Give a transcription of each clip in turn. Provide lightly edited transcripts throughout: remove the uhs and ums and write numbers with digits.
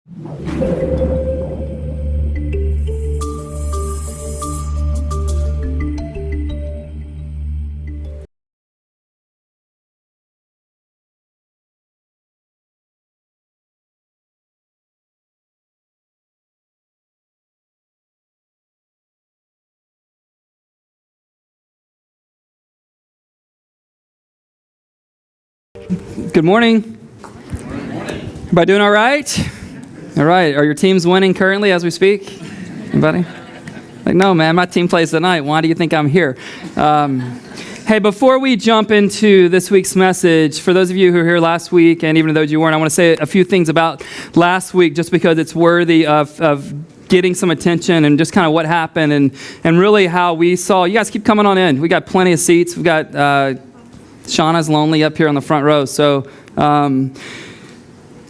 Good morning. Everybody doing all right? All right. Are your teams winning currently as we speak? Anybody? Like, no, man, my team plays tonight. Why do you think I'm here? Hey, before we jump into this week's message, for those of you who were here last week, and even those you weren't, I want to say a few things about last week just because it's worthy of getting some attention and just kind of what happened and really how we saw. You guys keep coming on in. We got plenty of seats. We've got Shauna's lonely up here on the front row. So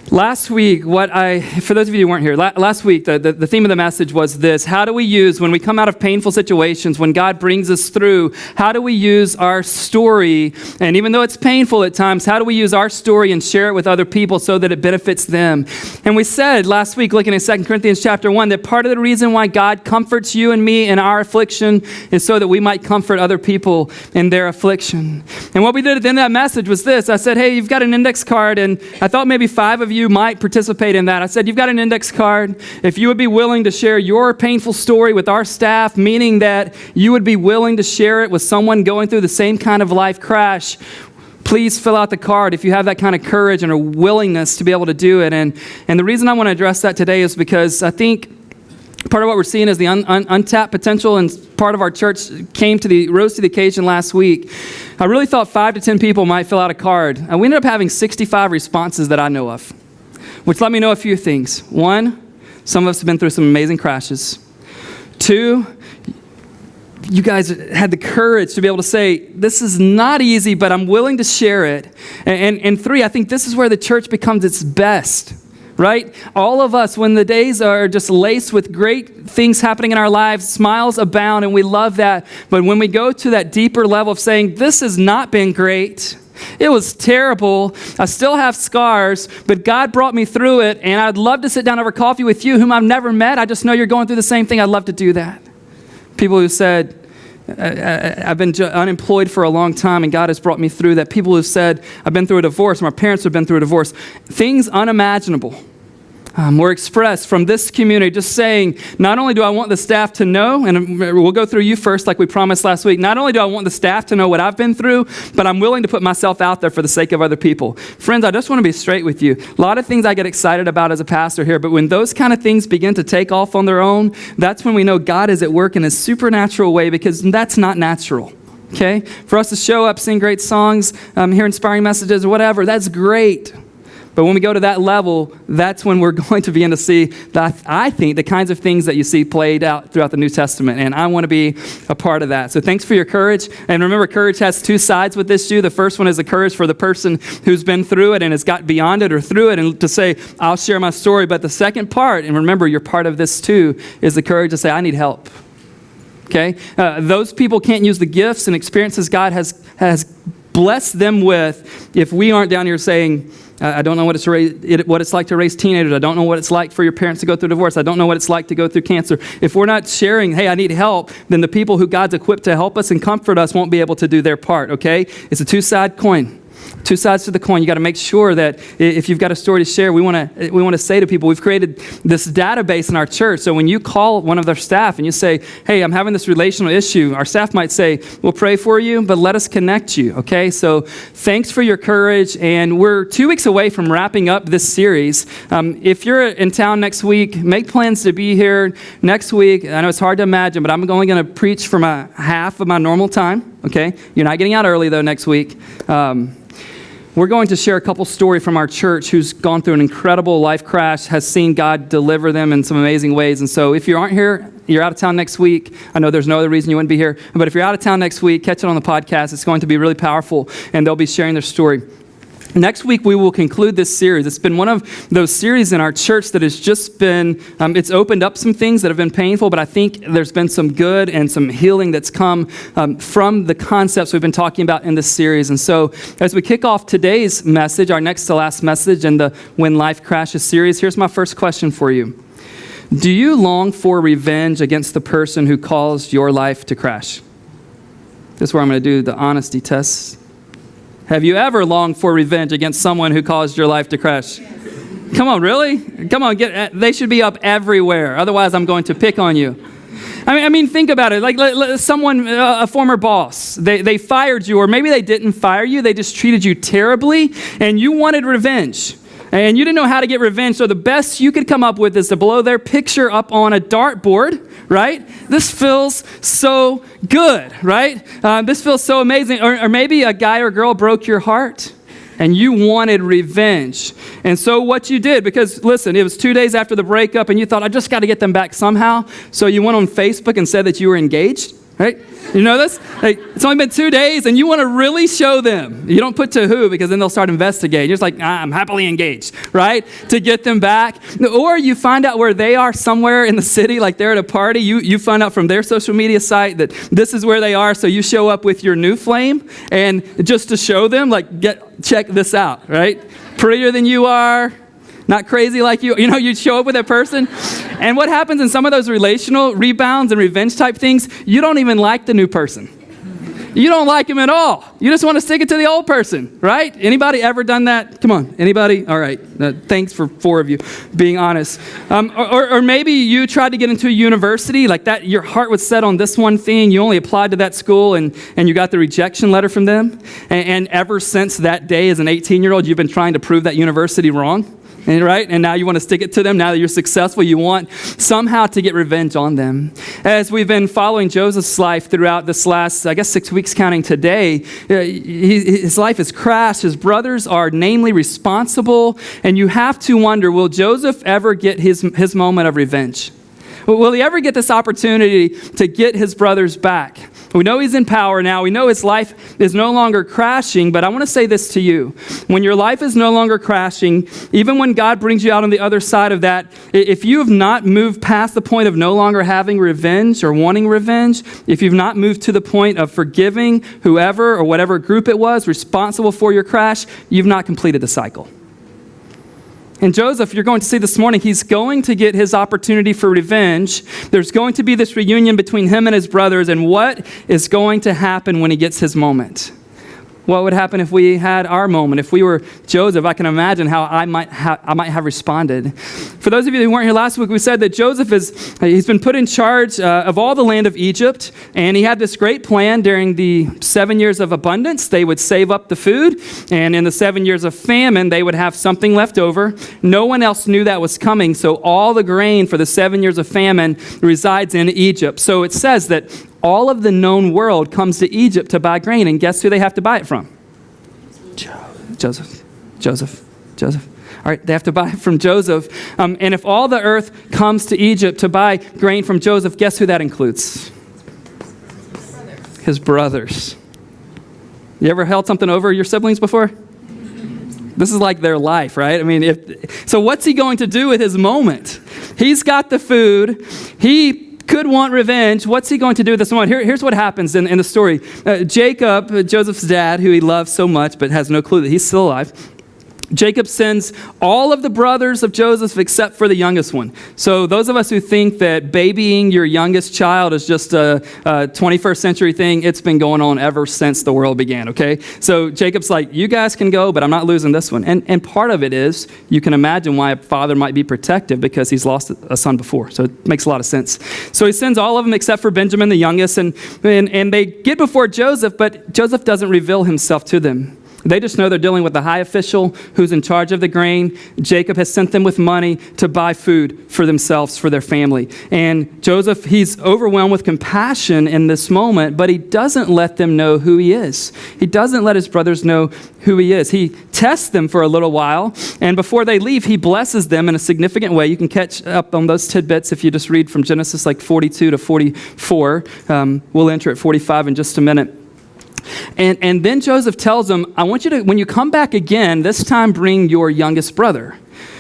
last week, for those of you who weren't here, last week, the theme of the message was this: how do we use, when we come out of painful situations, when God brings us through, how do we use our story, and even though it's painful at times, how do we use our story and share it with other people so that it benefits them? And we said last week, looking at 2 Corinthians chapter 1, that part of the reason why God comforts you and me in our affliction is so that we might comfort other people in their affliction. And what we did at the end of that message was this. I said, hey, you've got an index card, and I thought maybe 5 of you might participate in that. I said, you've got an index card. If you would be willing to share your painful story with our staff, meaning that you would be willing to share it with someone going through the same kind of life crash, please fill out the card if you have that kind of courage and a willingness to be able to do it. And the reason I want to address that today is because I think part of what we're seeing is the untapped potential, and part of our church rose to the occasion last week. I really thought 5 to 10 people might fill out a card. And we ended up having 65 responses that I know of, which let me know a few things. 1, some of us have been through some amazing crashes. 2, you guys had the courage to be able to say, this is not easy, but I'm willing to share it. And 3, I think this is where the church becomes its best. Right? All of us, when the days are just laced with great things happening in our lives, smiles abound, and we love that. But when we go to that deeper level of saying, this has not been great, it was terrible, I still have scars, but God brought me through it, and I'd love to sit down over coffee with you, whom I've never met. I just know you're going through the same thing. I'd love to do that. People who said, I've been unemployed for a long time, and God has brought me through that. People who said, I've been through a divorce, my parents have been through a divorce. Things unimaginable were expressed from this community, just saying, not only do I want the staff to know, and we'll go through you first like we promised last week, not only do I want the staff to know what I've been through, but I'm willing to put myself out there for the sake of other people. Friends, I just want to be straight with you. A lot of things I get excited about as a pastor here, but when those kind of things begin to take off on their own, that's when we know God is at work in a supernatural way, because that's not natural. Okay? For us to show up, sing great songs, hear inspiring messages or whatever, that's great. But when we go to that level, that's when we're going to begin to see, that I think, the kinds of things that you see played out throughout the New Testament. And I want to be a part of that. So thanks for your courage. And remember, courage has 2 sides with this too. The first one is the courage for the person who's been through it and has got beyond it or through it, and to say, I'll share my story. But the second part, and remember, you're part of this too, is the courage to say, I need help. Okay? Those people can't use the gifts and experiences God has blessed them with if we aren't down here saying, I don't know what it's like to raise teenagers. I don't know what it's like for your parents to go through divorce. I don't know what it's like to go through cancer. If we're not sharing, hey, I need help, then the people who God's equipped to help us and comfort us won't be able to do their part, okay? It's a 2-sided coin. 2 sides to the coin. You got to make sure that if you've got a story to share, we want to say to people, we've created this database in our church. So when you call one of their staff and you say, hey, I'm having this relational issue, our staff might say, we'll pray for you, but let us connect you, okay? So thanks for your courage, and we're 2 weeks away from wrapping up this series. If you're in town next week, make plans to be here next week. I know it's hard to imagine, but I'm only going to preach for half of my normal time, okay? You're not getting out early, though, next week. We're going to share a couple stories from our church who's gone through an incredible life crash, has seen God deliver them in some amazing ways. And so if you aren't here, you're out of town next week. I know there's no other reason you wouldn't be here. But if you're out of town next week, catch it on the podcast. It's going to be really powerful, and they'll be sharing their story. Next week, we will conclude this series. It's been one of those series in our church that has just been, it's opened up some things that have been painful, but I think there's been some good and some healing that's come from the concepts we've been talking about in this series. And so as we kick off today's message, our next to last message in the When Life Crashes series, here's my first question for you. Do you long for revenge against the person who caused your life to crash? This is where I'm going to do the honesty test. Have you ever longed for revenge against someone who caused your life to crash? Yes. Come on, really? Come on, they should be up everywhere. Otherwise, I'm going to pick on you. I mean, think about it. Like someone, a former boss, they fired you, or maybe they didn't fire you. They just treated you terribly, and you wanted revenge. And you didn't know how to get revenge, so the best you could come up with is to blow their picture up on a dartboard, right? This feels so good, right? This feels so amazing. Or maybe a guy or girl broke your heart, and you wanted revenge. And so what you did, because listen, it was 2 days after the breakup, and you thought, I just got to get them back somehow. So you went on Facebook and said that you were engaged, right? You know this? Like, it's only been 2 days, and you want to really show them. You don't put to who, because then they'll start investigating. You're just like, I'm happily engaged, right? To get them back. Or you find out where they are somewhere in the city, like they're at a party. You find out from their social media site that this is where they are, so you show up with your new flame, and just to show them, like, check this out, right? Prettier than you are. Not crazy like you. You know, you show up with that person. And what happens in some of those relational rebounds and revenge type things, you don't even like the new person. You don't like him at all. You just want to stick it to the old person, right? Anybody ever done that? Come on, anybody? All right. Thanks for 4 of you being honest. Or maybe you tried to get into a university like that. Your heart was set on this one thing. You only applied to that school and you got the rejection letter from them. And ever since that day as an 18-year-old, you've been trying to prove that university wrong. Right? And now you want to stick it to them. Now that you're successful, you want somehow to get revenge on them. As we've been following Joseph's life throughout this last, 6 weeks counting today, his life has crashed. His brothers are namely responsible. And you have to wonder, will Joseph ever get his moment of revenge? Will he ever get this opportunity to get his brothers back? We know he's in power now. We know his life is no longer crashing, but I want to say this to you. When your life is no longer crashing, even when God brings you out on the other side of that, if you have not moved past the point of no longer having revenge or wanting revenge, if you've not moved to the point of forgiving whoever or whatever group it was responsible for your crash, you've not completed the cycle. And Joseph, you're going to see this morning, he's going to get his opportunity for revenge. There's going to be this reunion between him and his brothers, and what is going to happen when he gets his moment? What would happen if we had our moment? If we were Joseph, I can imagine how I might have responded. For those of you who weren't here last week, we said that Joseph he's been put in charge of all the land of Egypt, and he had this great plan during the 7 years of abundance. They would save up the food, and in the 7 years of famine, they would have something left over. No one else knew that was coming, so all the grain for the 7 years of famine resides in Egypt. So it says that all of the known world comes to Egypt to buy grain, and guess who they have to buy it from? Joseph. All right, they have to buy it from Joseph. And if all the earth comes to Egypt to buy grain from Joseph, guess who that includes? His brothers. You ever held something over your siblings before? This is like their life, right? I mean, so what's he going to do with his moment? He's got the food. He could want revenge. What's he going to do with this moment? Here's what happens in the story. Jacob, Joseph's dad, who he loves so much but has no clue that he's still alive, Jacob sends all of the brothers of Joseph except for the youngest one. So those of us who think that babying your youngest child is just a 21st century thing, it's been going on ever since the world began, okay? So Jacob's like, you guys can go, but I'm not losing this one. And part of it is, you can imagine why a father might be protective because he's lost a son before. So it makes a lot of sense. So he sends all of them except for Benjamin, the youngest, and they get before Joseph, but Joseph doesn't reveal himself to them. They just know they're dealing with the high official who's in charge of the grain. Jacob has sent them with money to buy food for themselves, for their family. And Joseph, he's overwhelmed with compassion in this moment, but he doesn't let them know who he is. He doesn't let his brothers know who he is. He tests them for a little while, and before they leave, he blesses them in a significant way. You can catch up on those tidbits if you just read from Genesis 42 to 44. We'll enter at 45 in just a minute. And then Joseph tells them, I want you to, when you come back again, this time bring your youngest brother.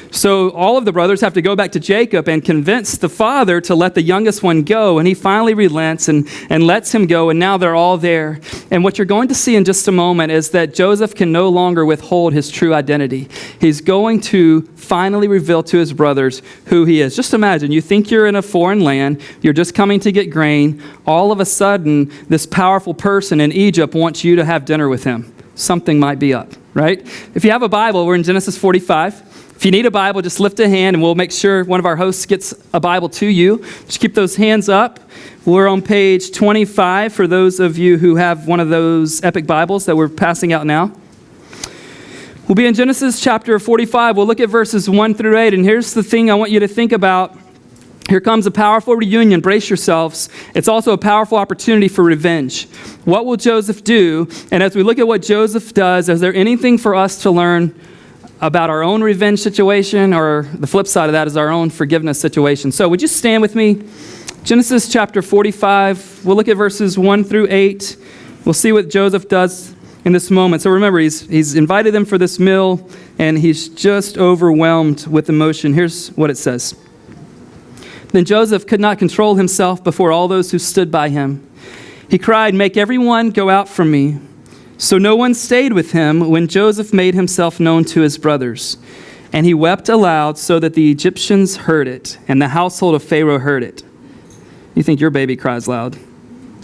So all of the brothers have to go back to Jacob and convince the father to let the youngest one go. And he finally relents and lets him go. And now they're all there. And what you're going to see in just a moment is that Joseph can no longer withhold his true identity. He's going to finally reveal to his brothers who he is. Just imagine, you think you're in a foreign land. You're just coming to get grain. All of a sudden, this powerful person in Egypt wants you to have dinner with him. Something might be up, right? If you have a Bible, we're in Genesis 45. If you need a Bible, just lift a hand and we'll make sure one of our hosts gets a Bible to you. Just keep those hands up. We're on page 25 for those of you who have one of those epic Bibles that we're passing out now. We'll be in Genesis chapter 45. We'll look at verses 1 through 8. And here's the thing I want you to think about. Here comes a powerful reunion. Brace yourselves. It's also a powerful opportunity for revenge. What will Joseph do? And as we look at what Joseph does, is there anything for us to learn about our own revenge situation, or the flip side of that is our own forgiveness situation? So would you stand with me? Genesis chapter 45. We'll look at verses 1 through 8. We'll see what Joseph does in this moment. So remember, he's invited them for this meal, and he's just overwhelmed with emotion. Here's what it says. Then Joseph could not control himself before all those who stood by him. He cried, "Make everyone go out from me." So no one stayed with him when Joseph made himself known to his brothers. And he wept aloud so that the Egyptians heard it, and the household of Pharaoh heard it. You think your baby cries loud.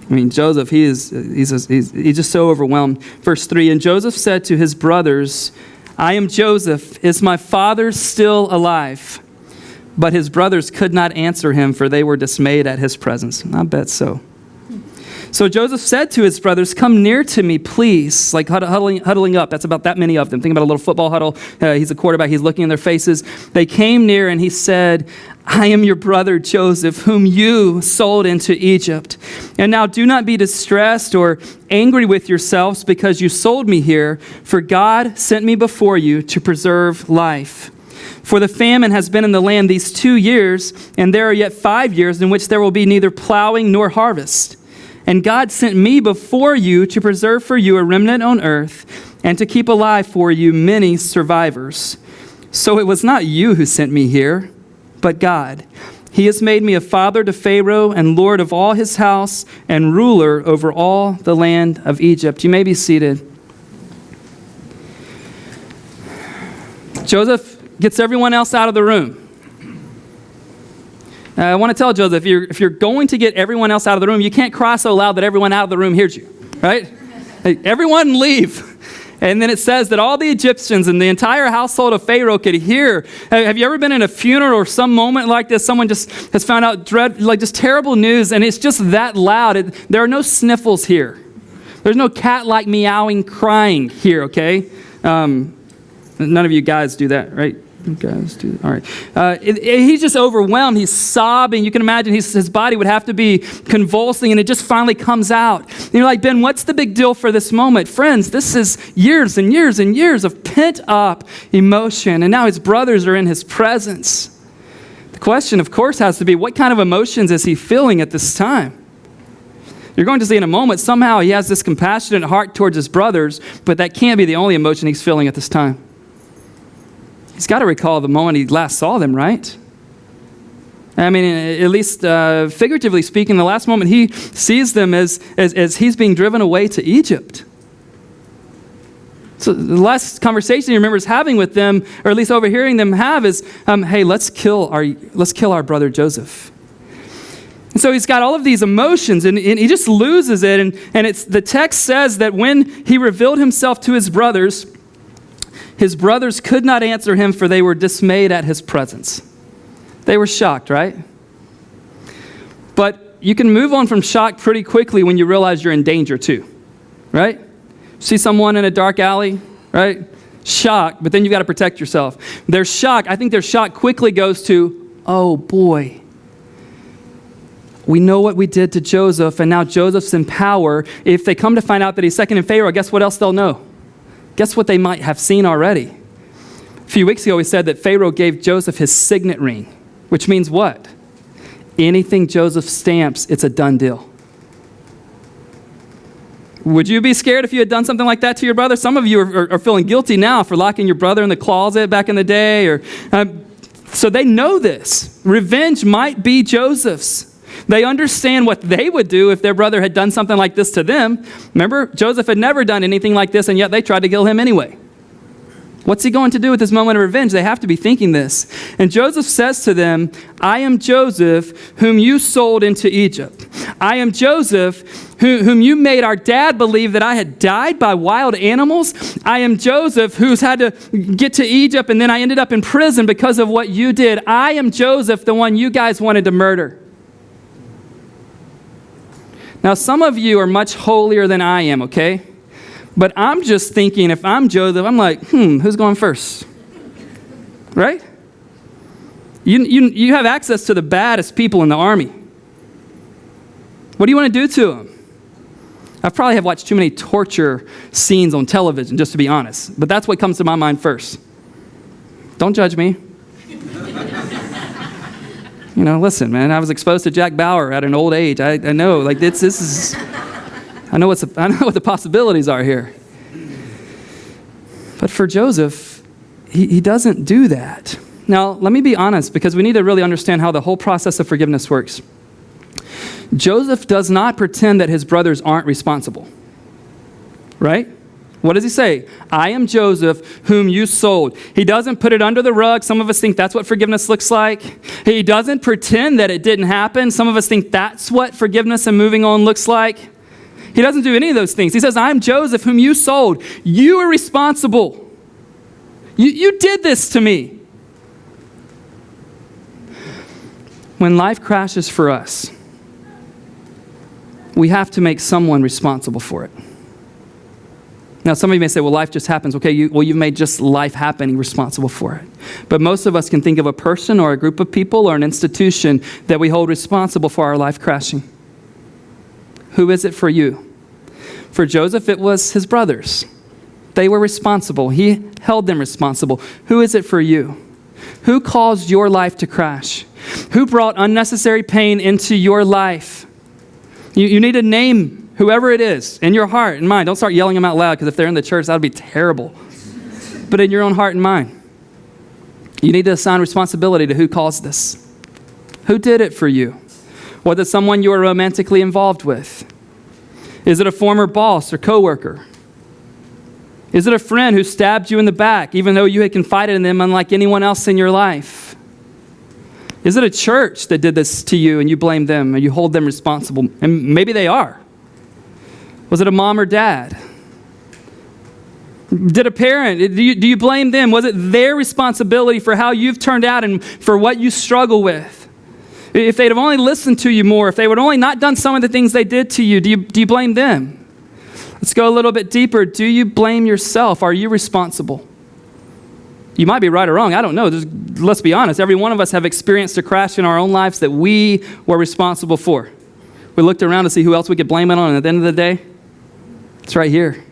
I mean, Joseph, he's just so overwhelmed. Verse 3, and Joseph said to his brothers, I am Joseph. Is my father still alive? But his brothers could not answer him, for they were dismayed at his presence. I bet so. So Joseph said to his brothers, come near to me, please. Like huddling up. That's about that many of them. Think about a little football huddle. He's a quarterback. He's looking in their faces. They came near and he said, I am your brother Joseph, whom you sold into Egypt. And now do not be distressed or angry with yourselves because you sold me here, for God sent me before you to preserve life. For the famine has been in the land these 2 years, and there are yet 5 years in which there will be neither plowing nor harvest. And God sent me before you to preserve for you a remnant on earth and to keep alive for you many survivors. So it was not you who sent me here, but God. He has made me a father to Pharaoh and lord of all his house and ruler over all the land of Egypt. You may be seated. Joseph gets everyone else out of the room. I want to tell Joseph, if you're going to get everyone else out of the room, you can't cry so loud that everyone out of the room hears you, right? Hey, everyone leave. And then it says that all the Egyptians and the entire household of Pharaoh could hear. Have you ever been in a funeral or some moment like this? Someone just has found out just terrible news, and it's just that loud. There are no sniffles here. There's no cat-like meowing, crying here, okay? None of you guys do that, right? Guys do. All right. He's just overwhelmed. He's sobbing. You can imagine his body would have to be convulsing, and it just finally comes out. And you're like, Ben, what's the big deal for this moment? Friends, this is years and years and years of pent-up emotion, and now his brothers are in his presence. The question, of course, has to be, what kind of emotions is he feeling at this time? You're going to see in a moment, somehow he has this compassionate heart towards his brothers, but that can't be the only emotion he's feeling at this time. He's got to recall the moment he last saw them, right? I mean, at least figuratively speaking, the last moment he sees them as he's being driven away to Egypt. So the last conversation he remembers having with them, or at least overhearing them have, is, hey, let's kill our brother Joseph. And so he's got all of these emotions, and he just loses it. And it's the text says that when he revealed himself to his brothers could not answer him, for they were dismayed at his presence. They were shocked, right? But you can move on from shock pretty quickly when you realize you're in danger too, right? See someone in a dark alley, right? Shock, but then you've got to protect yourself. Their shock, I think their shock quickly goes to, oh boy, we know what we did to Joseph, and now Joseph's in power. If they come to find out that he's second in Pharaoh, guess what else they'll know? Guess what they might have seen already? A few weeks ago, we said that Pharaoh gave Joseph his signet ring, which means what? Anything Joseph stamps, it's a done deal. Would you be scared if you had done something like that to your brother? Some of you are feeling guilty now for locking your brother in the closet back in the day. So they know this. Revenge might be Joseph's. They understand what they would do if their brother had done something like this to them. Remember, Joseph had never done anything like this, and yet they tried to kill him anyway. What's he going to do with this moment of revenge? They have to be thinking this. And Joseph says to them, I am Joseph, whom you sold into Egypt. I am Joseph, whom you made our dad believe that I had died by wild animals. I am Joseph, who's had to get to Egypt, and then I ended up in prison because of what you did. I am Joseph, the one you guys wanted to murder. Now, some of you are much holier than I am, okay? But I'm just thinking, if I'm Joseph, I'm like, who's going first? Right? You have access to the baddest people in the army. What do you want to do to them? I probably have watched too many torture scenes on television, just to be honest. But that's what comes to my mind first. Don't judge me. Listen, man, I was exposed to Jack Bauer at an old age. I know, like this is... I know what the possibilities are here. But for Joseph, he doesn't do that. Now, let me be honest, because we need to really understand how the whole process of forgiveness works. Joseph does not pretend that his brothers aren't responsible. Right? What does he say? I am Joseph, whom you sold. He doesn't put it under the rug. Some of us think that's what forgiveness looks like. He doesn't pretend that it didn't happen. Some of us think that's what forgiveness and moving on looks like. He doesn't do any of those things. He says, I'm Joseph, whom you sold. You are responsible. You did this to me. When life crashes for us, we have to make someone responsible for it. Now, some of you may say, well, life just happens. Okay, you've made just life happening responsible for it. But most of us can think of a person or a group of people or an institution that we hold responsible for our life crashing. Who is it for you? For Joseph, it was his brothers. They were responsible. He held them responsible. Who is it for you? Who caused your life to crash? Who brought unnecessary pain into your life? You need to name whoever it is in your heart and mind. Don't start yelling them out loud, because if they're in the church, that would be terrible. But in your own heart and mind, you need to assign responsibility to who caused this. Who did it for you? Was it someone you were romantically involved with? Is it a former boss or coworker? Is it a friend who stabbed you in the back, even though you had confided in them unlike anyone else in your life? Is it a church that did this to you and you blame them and you hold them responsible? And maybe they are. Was it a mom or dad? Did a parent, do you blame them? Was it their responsibility for how you've turned out and for what you struggle with? If they'd have only listened to you more, if they would have only not done some of the things they did to you, do you blame them? Let's go a little bit deeper. Do you blame yourself? Are you responsible? You might be right or wrong. I don't know. Let's be honest. Every one of us have experienced a crash in our own lives that we were responsible for. We looked around to see who else we could blame it on, and at the end of the day, it's right here.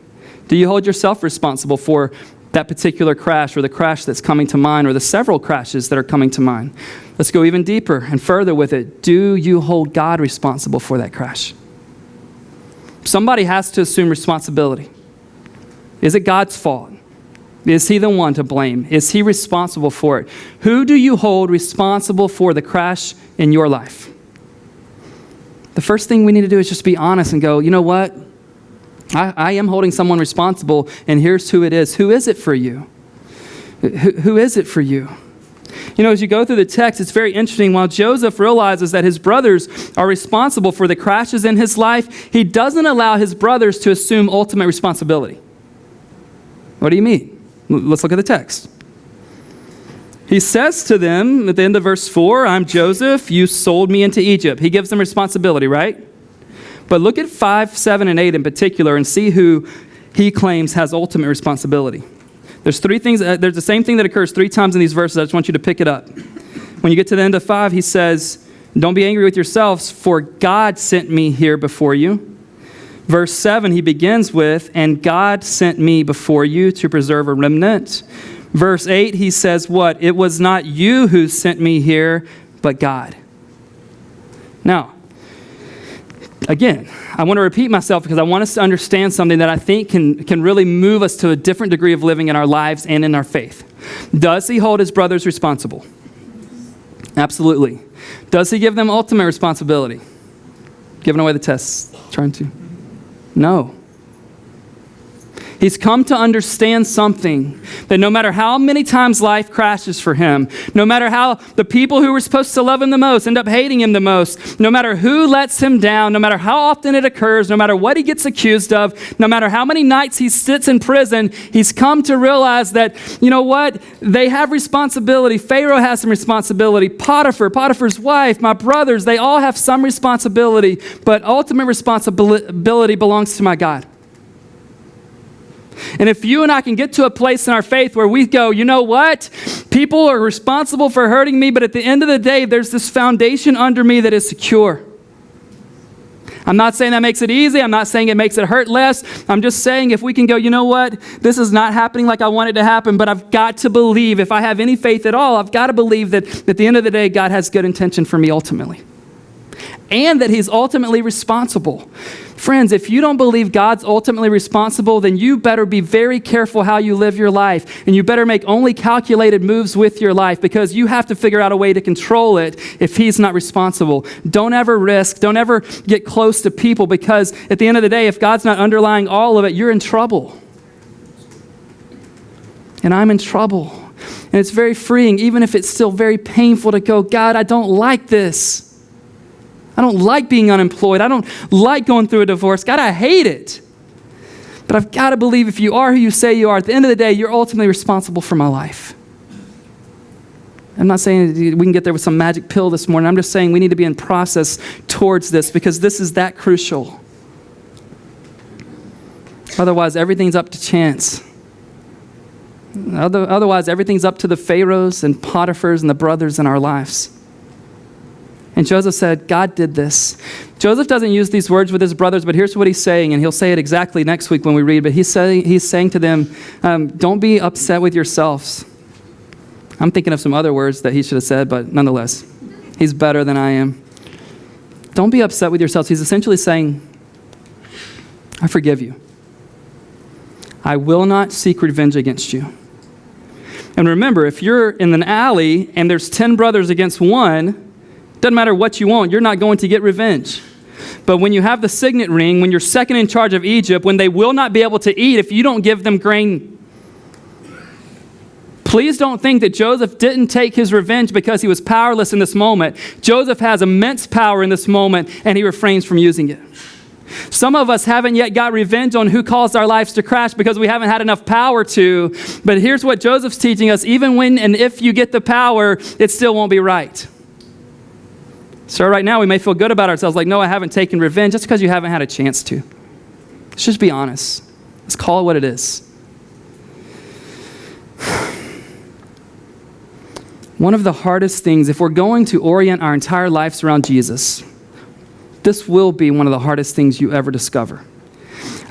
Do you hold yourself responsible for that particular crash, or the crash that's coming to mind, or the several crashes that are coming to mind? Let's go even deeper and further with it. Do you hold God responsible for that crash? Somebody has to assume responsibility. Is it God's fault? Is he the one to blame? Is he responsible for it? Who do you hold responsible for the crash in your life? The first thing we need to do is just be honest and go, you know what? I am holding someone responsible, and here's who it is. Who is it for you? Who is it for you? You know, as you go through the text, it's very interesting. While Joseph realizes that his brothers are responsible for the crashes in his life, he doesn't allow his brothers to assume ultimate responsibility. What do you mean? Let's look at the text. He says to them at the end of verse 4, I'm Joseph, you sold me into Egypt. He gives them responsibility, right? But look at 5, 7, and 8 in particular and see who he claims has ultimate responsibility. There's three things. There's the same thing that occurs 3 times in these verses. I just want you to pick it up. When you get to the end of 5, he says, don't be angry with yourselves, for God sent me here before you. Verse 7, he begins with, and God sent me before you to preserve a remnant. Verse 8, he says what? It was not you who sent me here, but God. Now, Again, I want to repeat myself because I want us to understand something that I think can really move us to a different degree of living in our lives and in our faith. Does he hold his brothers responsible? Absolutely. Does he give them ultimate responsibility? Giving away the tests, trying to? No. He's come to understand something, that no matter how many times life crashes for him, no matter how the people who were supposed to love him the most end up hating him the most, no matter who lets him down, no matter how often it occurs, no matter what he gets accused of, no matter how many nights he sits in prison, he's come to realize that, you know what? They have responsibility. Pharaoh has some responsibility. Potiphar's wife, my brothers, they all have some responsibility, but ultimate responsibility belongs to my God. And if you and I can get to a place in our faith where we go, you know what? People are responsible for hurting me, but at the end of the day, there's this foundation under me that is secure. I'm not saying that makes it easy. I'm not saying it makes it hurt less. I'm just saying if we can go, you know what? This is not happening like I want it to happen, but I've got to believe, if I have any faith at all, I've got to believe that at the end of the day, God has good intention for me ultimately. And that he's ultimately responsible. Friends, if you don't believe God's ultimately responsible, then you better be very careful how you live your life. And you better make only calculated moves with your life, because you have to figure out a way to control it if he's not responsible. Don't ever risk, don't ever get close to people, because at the end of the day, if God's not underlying all of it, you're in trouble. And I'm in trouble. And it's very freeing, even if it's still very painful to go, God, I don't like this. I don't like being unemployed. I don't like going through a divorce. God, I hate it. But I've got to believe if you are who you say you are, at the end of the day, you're ultimately responsible for my life. I'm not saying we can get there with some magic pill this morning. I'm just saying we need to be in process towards this, because this is that crucial. Otherwise, everything's up to chance. Otherwise, everything's up to the Pharaohs and Potiphars and the brothers in our lives. And Joseph said, God did this. Joseph doesn't use these words with his brothers, but here's what he's saying, and he'll say it exactly next week when we read, but he's saying to them, don't be upset with yourselves. I'm thinking of some other words that he should have said, but nonetheless, he's better than I am. Don't be upset with yourselves. He's essentially saying, I forgive you. I will not seek revenge against you. And remember, if you're in an alley and there's 10 brothers against one, doesn't matter what you want, you're not going to get revenge. But when you have the signet ring, when you're second in charge of Egypt, when they will not be able to eat if you don't give them grain, please don't think that Joseph didn't take his revenge because he was powerless in this moment. Joseph has immense power in this moment, and he refrains from using it. Some of us haven't yet got revenge on who caused our lives to crash because we haven't had enough power to. But here's what Joseph's teaching us: even when and if you get the power, it still won't be right. So right now we may feel good about ourselves, like, no, I haven't taken revenge. That's because you haven't had a chance to. Let's just be honest. Let's call it what it is. One of the hardest things, if we're going to orient our entire lives around Jesus, this will be one of the hardest things you ever discover.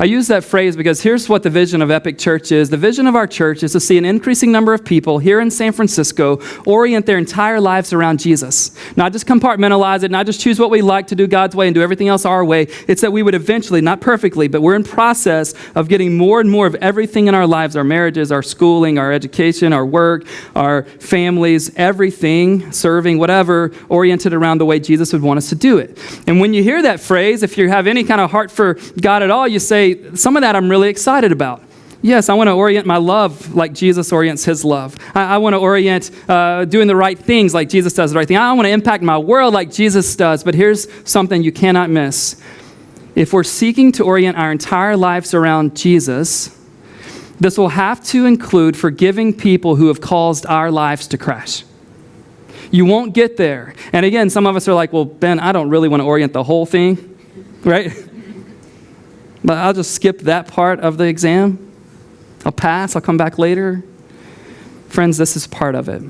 I use that phrase because here's what the vision of Epic Church is. The vision of our church is to see an increasing number of people here in San Francisco orient their entire lives around Jesus. Not just compartmentalize it, not just choose what we like to do God's way and do everything else our way. It's that we would eventually, not perfectly, but we're in process of getting more and more of everything in our lives, our marriages, our schooling, our education, our work, our families, everything, serving, whatever, oriented around the way Jesus would want us to do it. And when you hear that phrase, if you have any kind of heart for God at all, you say, some of that I'm really excited about. Yes, I want to orient my love like Jesus orients his love. I want to orient doing the right things like Jesus does the right thing. I want to impact my world like Jesus does. But here's something you cannot miss. If we're seeking to orient our entire lives around Jesus, this will have to include forgiving people who have caused our lives to crash. You won't get there. And again, some of us are like, well, Ben, I don't really want to orient the whole thing, right? But I'll just skip that part of the exam. I'll pass. I'll come back later. Friends, this is part of it.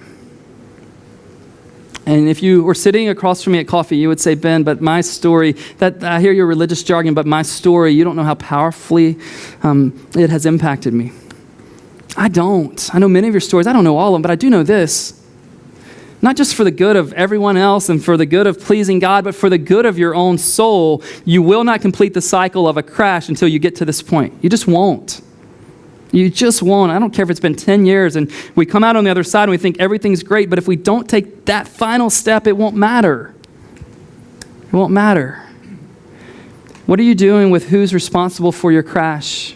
And if you were sitting across from me at coffee, you would say, Ben, but my story, that I hear your religious jargon, but my story, you don't know how powerfully it has impacted me. I don't. I know many of your stories. I don't know all of them, but I do know this. not just for the good of everyone else and for the good of pleasing God, but for the good of your own soul, you will not complete the cycle of a crash until you get to this point. You just won't. You just won't. I don't care if it's been 10 years and we come out on the other side and we think everything's great, but if we don't take that final step, it won't matter. It won't matter. What are you doing with who's responsible for your crash?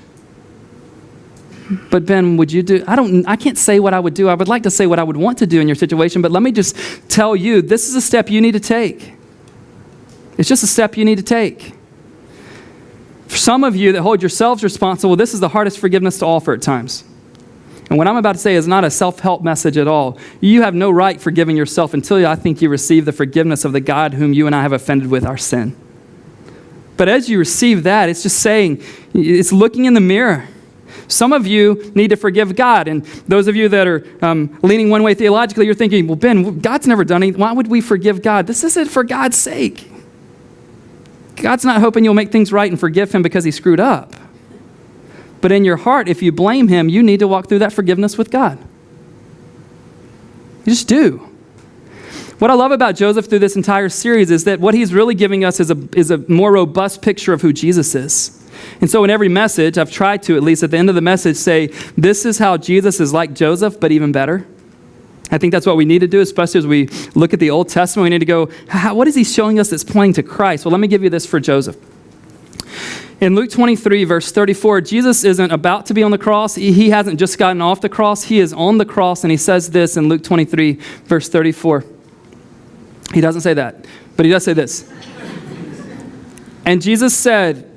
But Ben, would you do? I can't say what I would do. I would like to say what I would want to do in your situation, but let me just tell you, this is a step you need to take. It's just a step you need to take. For some of you that hold yourselves responsible, this is the hardest forgiveness to offer at times. And what I'm about to say is not a self-help message at all. You have no right forgiving yourself until I think you receive the forgiveness of the God whom you and I have offended with our sin. But as you receive that, it's just saying, it's looking in the mirror. Some of you need to forgive God. And those of you that are leaning one way theologically, you're thinking, well, Ben, God's never done anything. Why would we forgive God? This isn't for God's sake. God's not hoping you'll make things right and forgive him because he screwed up. But in your heart, if you blame him, you need to walk through that forgiveness with God. You just do. What I love about Joseph through this entire series is that what he's really giving us is a more robust picture of who Jesus is. And so in every message, I've tried to, at least at the end of the message, say, this is how Jesus is like Joseph, but even better. I think that's what we need to do, especially as we look at the Old Testament. We need to go, what is he showing us that's pointing to Christ? Well, let me give you this for Joseph. In Luke 23, verse 34, Jesus isn't about to be on the cross. He hasn't just gotten off the cross. He is on the cross, and he says this in Luke 23, verse 34. He doesn't say that, but he does say this. And Jesus said,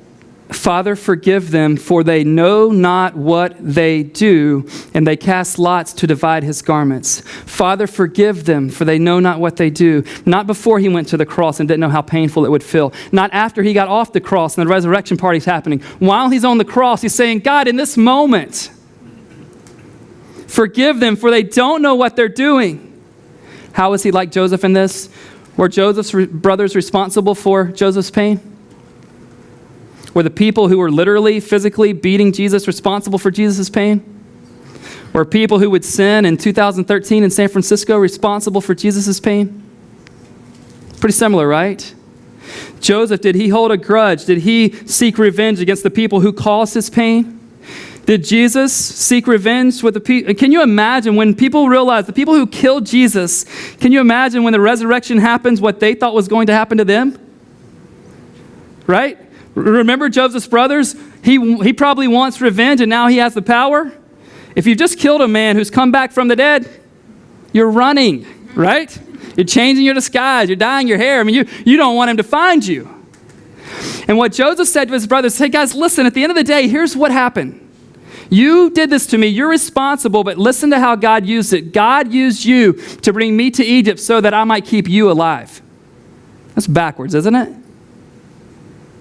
Father, forgive them, for they know not what they do. And they cast lots to divide his garments. Father, forgive them, for they know not what they do. Not before he went to the cross and didn't know how painful it would feel. Not after he got off the cross and the resurrection party's happening. While he's on the cross, he's saying, God, in this moment, forgive them, for they don't know what they're doing. How is he like Joseph in this? Were Joseph's brothers responsible for Joseph's pain? Were the people who were literally, physically beating Jesus responsible for Jesus' pain? Were people who would sin in 2013 in San Francisco responsible for Jesus' pain? Pretty similar, right? Joseph, did he hold a grudge? Did he seek revenge against the people who caused his pain? Did Jesus seek revenge with the people? Can you imagine when people realized, the people who killed Jesus, can you imagine when the resurrection happens, what they thought was going to happen to them? Right? Remember Joseph's brothers? He probably wants revenge, and now he has the power. If you've just killed a man who's come back from the dead, you're running, right? You're changing your disguise. You're dyeing your hair. I mean, you don't want him to find you. And what Joseph said to his brothers, hey guys, listen, at the end of the day, here's what happened. You did this to me. You're responsible, but listen to how God used it. God used you to bring me to Egypt so that I might keep you alive. That's backwards, isn't it?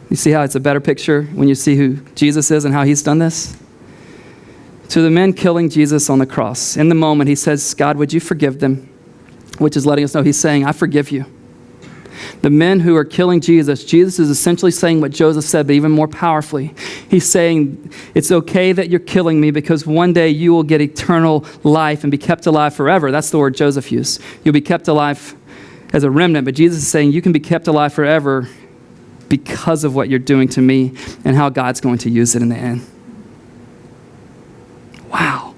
You see how it's a better picture when you see who Jesus is and how he's done this? To the men killing Jesus on the cross, in the moment he says, God, would you forgive them? Which is letting us know he's saying, I forgive you. The men who are killing Jesus, Jesus is essentially saying what Joseph said, but even more powerfully. He's saying, it's okay that you're killing me because one day you will get eternal life and be kept alive forever. That's the word Joseph used. You'll be kept alive as a remnant, but Jesus is saying you can be kept alive forever because of what you're doing to me and how God's going to use it in the end. Wow.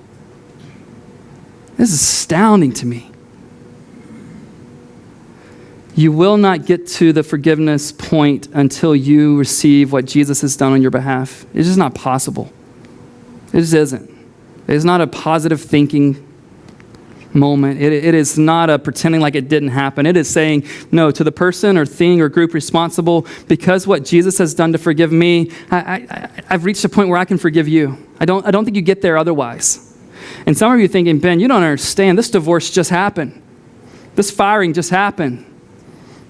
This is astounding to me. You will not get to the forgiveness point until you receive what Jesus has done on your behalf. It's just not possible. It just isn't. It's not a positive thinking moment. It is not a pretending like it didn't happen. It is saying, no, to the person or thing or group responsible, because what Jesus has done to forgive me, I've reached a point where I can forgive you. I don't think you get there otherwise. And some of you are thinking, Ben, you don't understand. This divorce just happened. This firing just happened.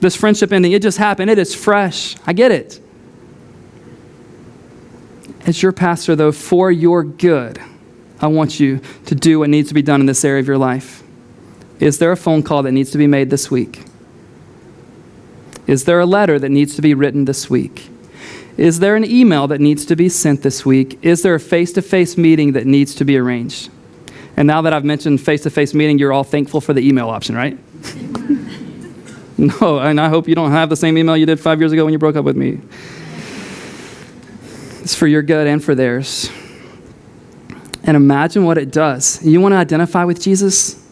This friendship ending, it just happened. It is fresh. I get it. As your pastor, though, for your good, I want you to do what needs to be done in this area of your life. Is there a phone call that needs to be made this week? Is there a letter that needs to be written this week? Is there an email that needs to be sent this week? Is there a face-to-face meeting that needs to be arranged? And now that I've mentioned face-to-face meeting, you're all thankful for the email option, right? No, and I hope you don't have the same email you did 5 years ago when you broke up with me. It's for your good and for theirs. And imagine what it does. You want to identify with Jesus?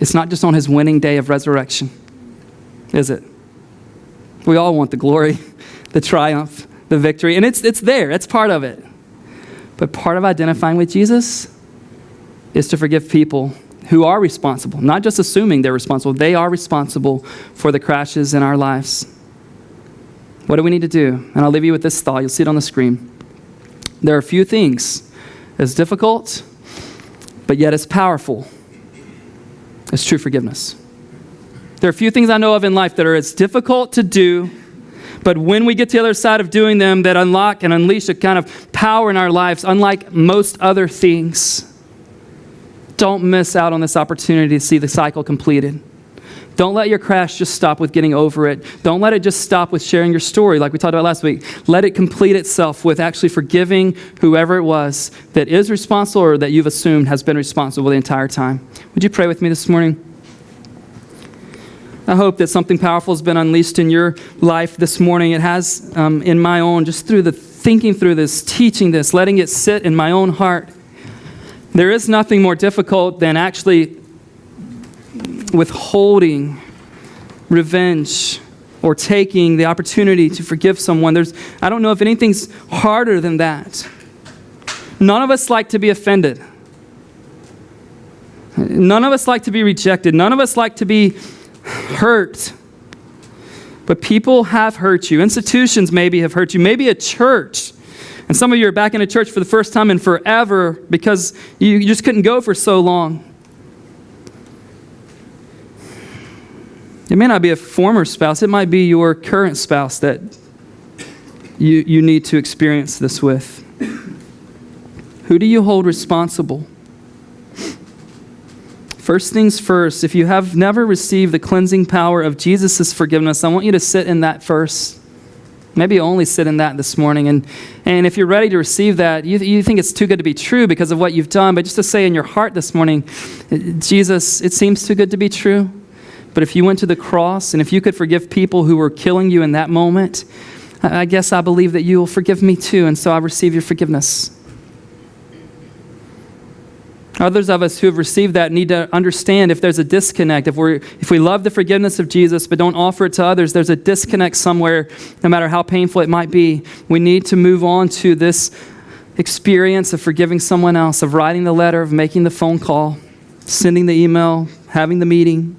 It's not just on his winning day of resurrection, is it? We all want the glory, the triumph, the victory, and it's there. It's part of it. But part of identifying with Jesus is to forgive people who are responsible, not just assuming they're responsible. They are responsible for the crashes in our lives. What do we need to do? And I'll leave you with this thought. You'll see it on the screen. There are a few things as difficult, but yet as powerful as true forgiveness. There are a few things I know of in life that are as difficult to do, but when we get to the other side of doing them, that unlock and unleash a kind of power in our lives, unlike most other things. Don't miss out on this opportunity to see the cycle completed. Don't let your crash just stop with getting over it. Don't let it just stop with sharing your story like we talked about last week. Let it complete itself with actually forgiving whoever it was that is responsible or that you've assumed has been responsible the entire time. Would you pray with me this morning? I hope that something powerful has been unleashed in your life this morning. It has in my own, just through the thinking through this, teaching this, letting it sit in my own heart. There is nothing more difficult than actually withholding revenge or taking the opportunity to forgive someone. I don't know if anything's harder than that. None of us like to be offended. None of us like to be rejected. None of us like to be hurt. But people have hurt you. Institutions maybe have hurt you. Maybe a church. And some of you are back in a church for the first time in forever because you just couldn't go for so long. It may not be a former spouse. It might be your current spouse that you need to experience this with. Who do you hold responsible? First things first, if you have never received the cleansing power of Jesus' forgiveness, I want you to sit in that first. Maybe only sit in that this morning. And if you're ready to receive that, you think it's too good to be true because of what you've done, but just to say in your heart this morning, Jesus, it seems too good to be true. But if you went to the cross and if you could forgive people who were killing you in that moment, I guess I believe that you will forgive me too, and so I receive your forgiveness. Others of us who have received that need to understand if there's a disconnect. If we love the forgiveness of Jesus but don't offer it to others, there's a disconnect somewhere, no matter how painful it might be. We need to move on to this experience of forgiving someone else, of writing the letter, of making the phone call, sending the email, having the meeting.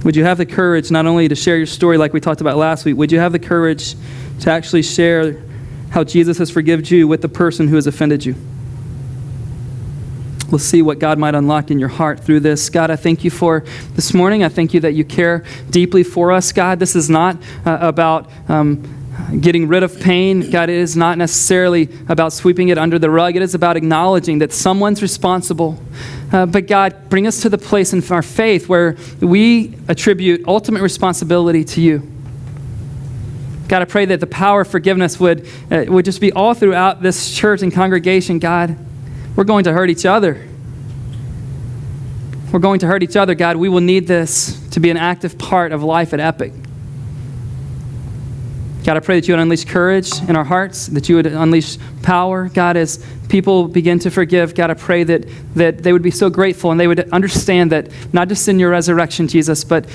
Would you have the courage not only to share your story like we talked about last week, would you have the courage to actually share how Jesus has forgiven you with the person who has offended you? We'll see what God might unlock in your heart through this. God, I thank you for this morning. I thank you that you care deeply for us, God. This is not about getting rid of pain. God, it is not necessarily about sweeping it under the rug. It is about acknowledging that someone's responsible. But God, bring us to the place in our faith where we attribute ultimate responsibility to you. God, I pray that the power of forgiveness would just be all throughout this church and congregation, God. We're going to hurt each other. We're going to hurt each other, God. We will need this to be an active part of life at Epic. God, I pray that you would unleash courage in our hearts, that you would unleash power. God, as people begin to forgive, God, I pray that they would be so grateful and they would understand that not just in your resurrection, Jesus, but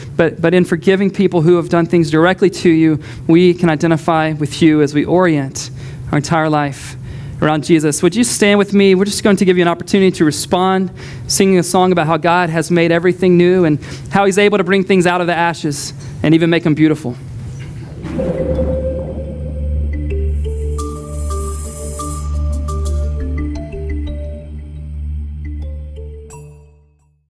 in forgiving people who have done things directly to you, we can identify with you as we orient our entire life around Jesus. Would you stand with me? We're just going to give you an opportunity to respond, singing a song about how God has made everything new and how he's able to bring things out of the ashes and even make them beautiful.